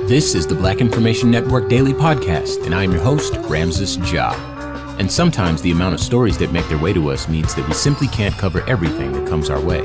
This is the Black Information Network Daily Podcast, and I'm your host, Ramses Ja. And sometimes the amount of stories that make their way to us means that we simply can't cover everything that comes our way.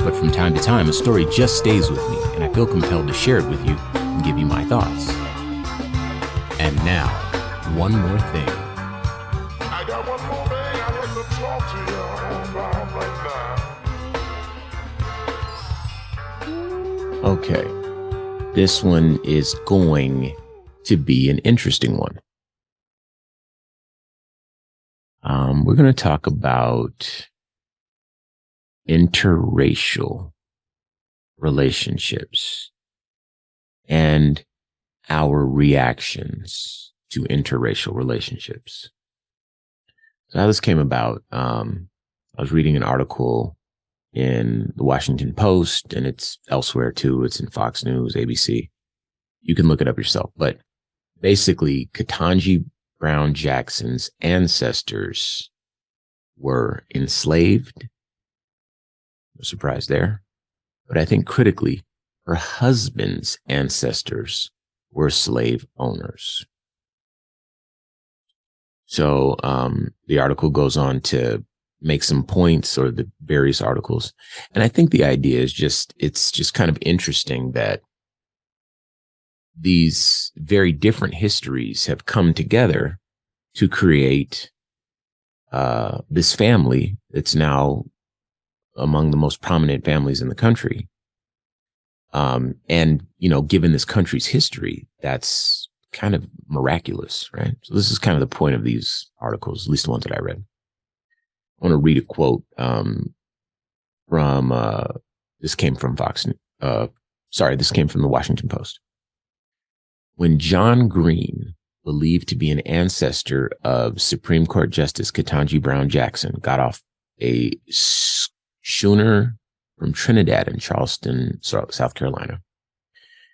But from time to time, a story just stays with me, and I feel compelled to share it with you and give you my thoughts. And now, one more thing. I got one more thing I'd like to talk to you about right now. Okay. This one is going to be an interesting one. We're going to talk about interracial relationships and our reactions to interracial relationships. So how this came about, I was reading an article in the Washington Post, and it's elsewhere too. It's in Fox News, ABC. You can look it up yourself. But basically, Ketanji Brown Jackson's ancestors were enslaved. No surprise there. But I think critically, her husband's ancestors were slave owners. So the article goes on to make some points, or the various articles. And I think the idea is it's just kind of interesting that these very different histories have come together to create this family that's now among the most prominent families in the country. And, you know, given this country's history, that's kind of miraculous, right? So this is kind of the point of these articles, at least the ones that I read. I want to read a quote from this came from this came from the Washington Post. When John Green, believed to be an ancestor of Supreme Court Justice Ketanji Brown Jackson, got off a schooner from Trinidad in Charleston, South Carolina,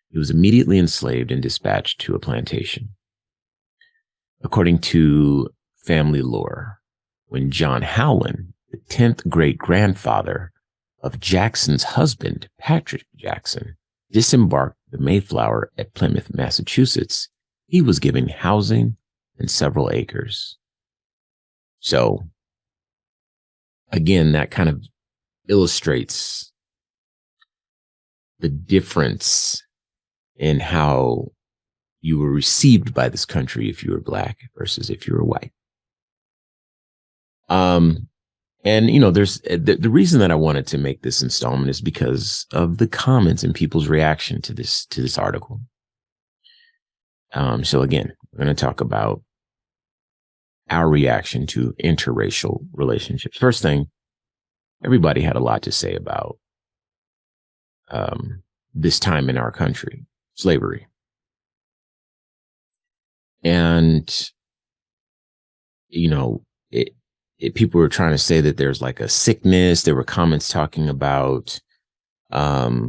he was immediately enslaved and dispatched to a plantation. According to family lore, when John Howland, the 10th great-grandfather of Jackson's husband, Patrick Jackson, disembarked the Mayflower at Plymouth, Massachusetts, he was given housing and several acres. So, again, that kind of illustrates the difference in how you were received by this country if you were Black versus if you were white. And you know, there's the reason that I wanted to make this installment is because of the comments and people's reaction to this article. So again, we're going to talk about our reaction to interracial relationships. First thing, everybody had a lot to say about this time in our country, slavery. And, you know, people were trying to say that there's like a sickness. There were comments talking about her,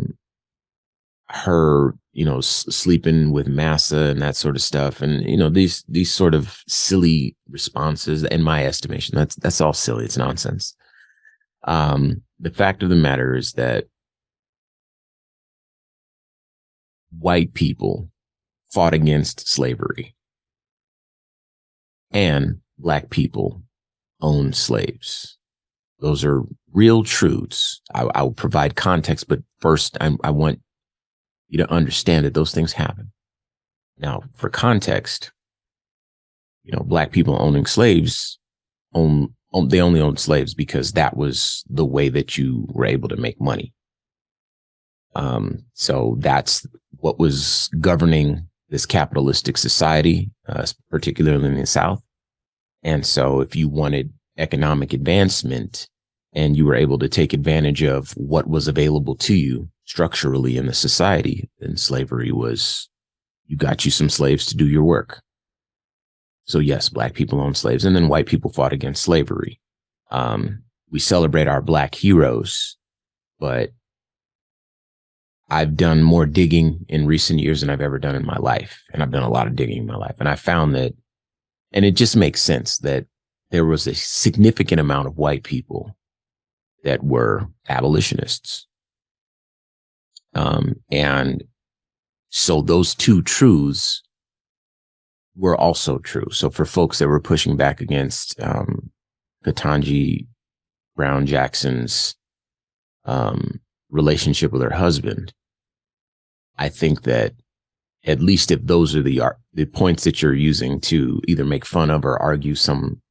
you know, sleeping with massa and that sort of stuff. And, you know, these sort of silly responses, in my estimation, that's all silly. It's nonsense. The fact of the matter is that white people fought against slavery, and Black people owned slaves. Those are real truths. I'll provide context, but first I want you to understand that those things happen. Now, for context, you know, Black people owning slaves they only owned slaves because that was the way that you were able to make money. So that's what was governing this capitalistic society, particularly in the South. And so if you wanted economic advancement and you were able to take advantage of what was available to you structurally in the society, then slavery was, you got you some slaves to do your work. So yes, Black people owned slaves, and then white people fought against slavery. We celebrate our Black heroes, but I've done more digging in recent years than I've ever done in my life. And I've done a lot of digging in my life. And I found that, and it just makes sense that there was a significant amount of white people that were abolitionists. And So those two truths were also true. So for folks that were pushing back against Ketanji Brown Jackson's relationship with her husband, I think that at least if those are the points that you're using to either make fun of or argue some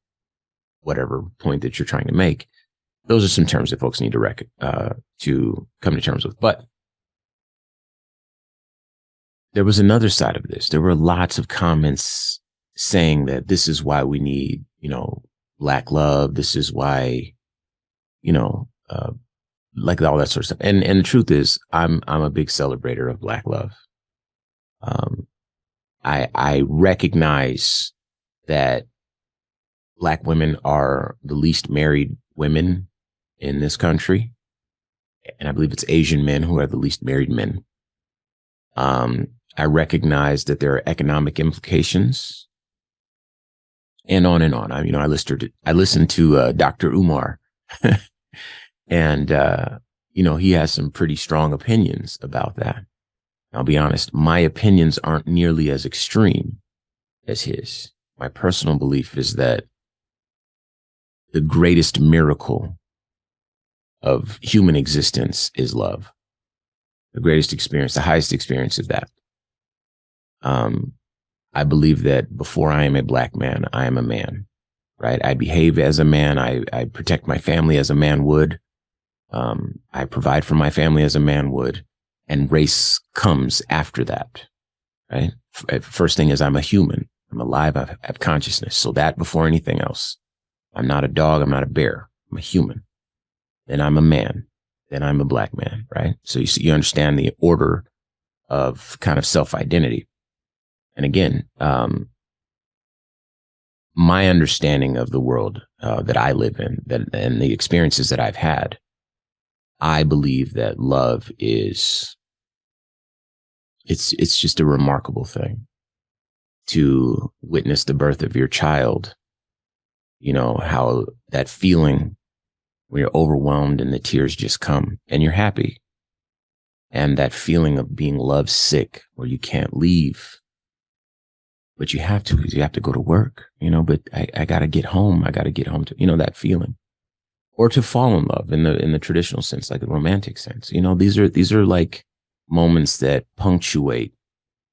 whatever point that you're trying to make, those are some terms that folks need to come to terms with. But there was another side of this. There were lots of comments saying that this is why we need, Black love. This is why, like all that sort of stuff. And the truth is, I'm a big celebrator of Black love. I recognize that Black women are the least married women in this country. And I believe it's Asian men who are the least married men. I recognize that there are economic implications and on and on. I listened to Dr. Umar and, he has some pretty strong opinions about that. I'll be honest, my opinions aren't nearly as extreme as his. My personal belief is that the greatest miracle of human existence is love. The greatest experience, the highest experience is that. I believe that before I am a Black man, I am a man, right? I behave as a man. I protect my family as a man would. I provide for my family as a man would. And race comes after that, right? First thing is I'm a human. I'm alive. I have consciousness. So that before anything else. I'm not a dog. I'm not a bear. I'm a human. Then I'm a man. Then I'm a Black man, right? So you understand the order of kind of self-identity. And again, my understanding of the world that I live in, and the experiences that I've had, I believe that love is, it's just a remarkable thing to witness the birth of your child. How that feeling when you're overwhelmed and the tears just come and you're happy. And that feeling of being love sick where you can't leave, but you have to, because you have to go to work, but I got to get home. I got to get home to, that feeling. Or to fall in love in the traditional sense, like the romantic sense. These are like moments that punctuate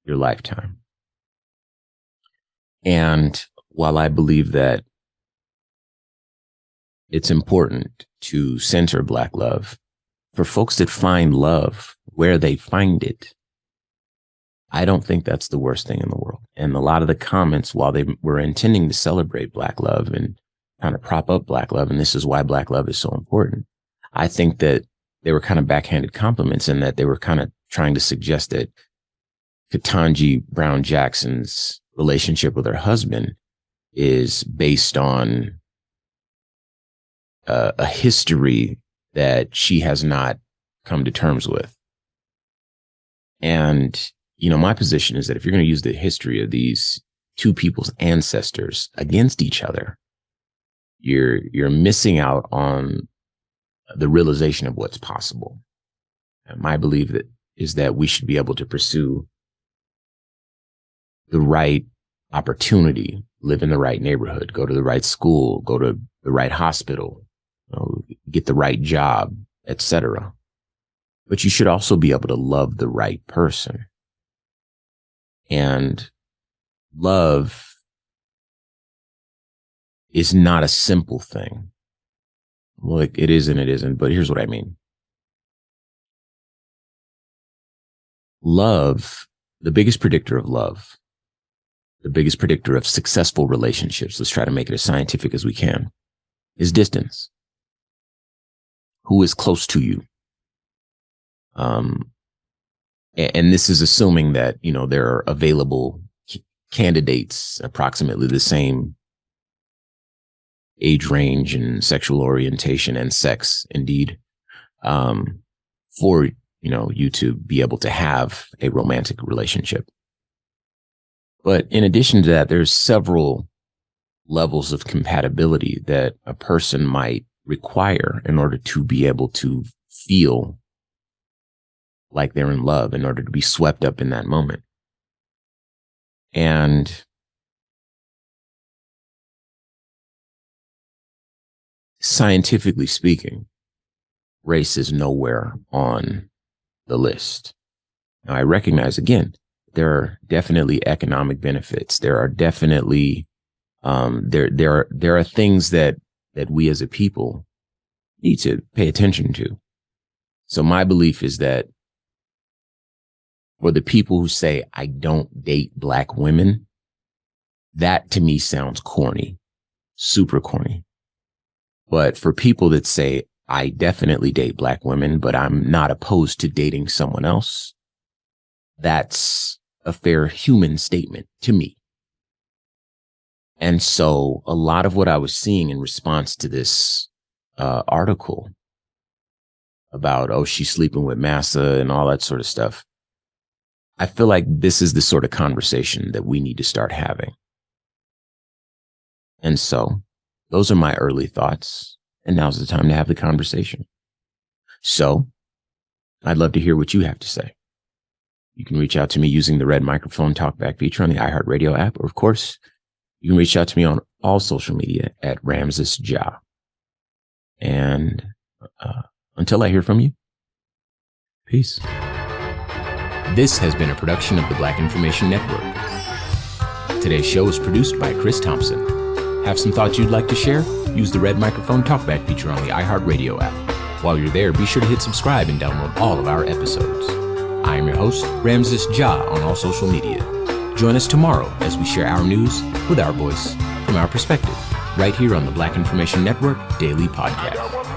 your lifetime. And while I believe that it's important to center Black love, for folks that find love where they find it, I don't think that's the worst thing in the world. And a lot of the comments, while they were intending to celebrate Black love and kind of prop up Black love, and this is why Black love is so important, I think that they were kind of backhanded compliments in that they were kind of trying to suggest that Ketanji Brown Jackson's relationship with her husband is based on a history that she has not come to terms with. And, my position is that if you're going to use the history of these two people's ancestors against each other, you're missing out on the realization of what's possible. And my belief is that we should be able to pursue the right opportunity, live in the right neighborhood, go to the right school, go to the right hospital, get the right job, etc. But you should also be able to love the right person. And love is not a simple thing. Well, it is and it isn't, but here's what I mean. Love, the biggest predictor of love, the biggest predictor of successful relationships, let's try to make it as scientific as we can, is distance. Who is close to you? And this is assuming that, there are available candidates approximately the same age range and sexual orientation and sex, indeed, for, you to be able to have a romantic relationship. But in addition to that, there's several levels of compatibility that a person might require in order to be able to feel like they're in love in order to be swept up in that moment. And scientifically speaking, race is nowhere on the list. Now, I recognize, again, there are definitely economic benefits. There are definitely there are things that we as a people need to pay attention to. So my belief is that for the people who say, I don't date Black women, that to me sounds corny, super corny. But for people that say, I definitely date Black women, but I'm not opposed to dating someone else, that's a fair human statement to me. And so a lot of what I was seeing in response to this article about, oh, she's sleeping with Massa and all that sort of stuff, I feel like this is the sort of conversation that we need to start having. And so those are my early thoughts. And now's the time to have the conversation. So I'd love to hear what you have to say. You can reach out to me using the red microphone talkback feature on the iHeartRadio app. Or of course, you can reach out to me on all social media at Ramses Ja. And until I hear from you, peace. This has been a production of the Black Information Network. Today's show is produced by Chris Thompson. Have some thoughts you'd like to share? Use the red microphone talkback feature on the iHeartRadio app. While you're there, be sure to hit subscribe and download all of our episodes. I am your host, Ramses Ja, on all social media. Join us tomorrow as we share our news with our voice, from our perspective, right here on the Black Information Network Daily Podcast.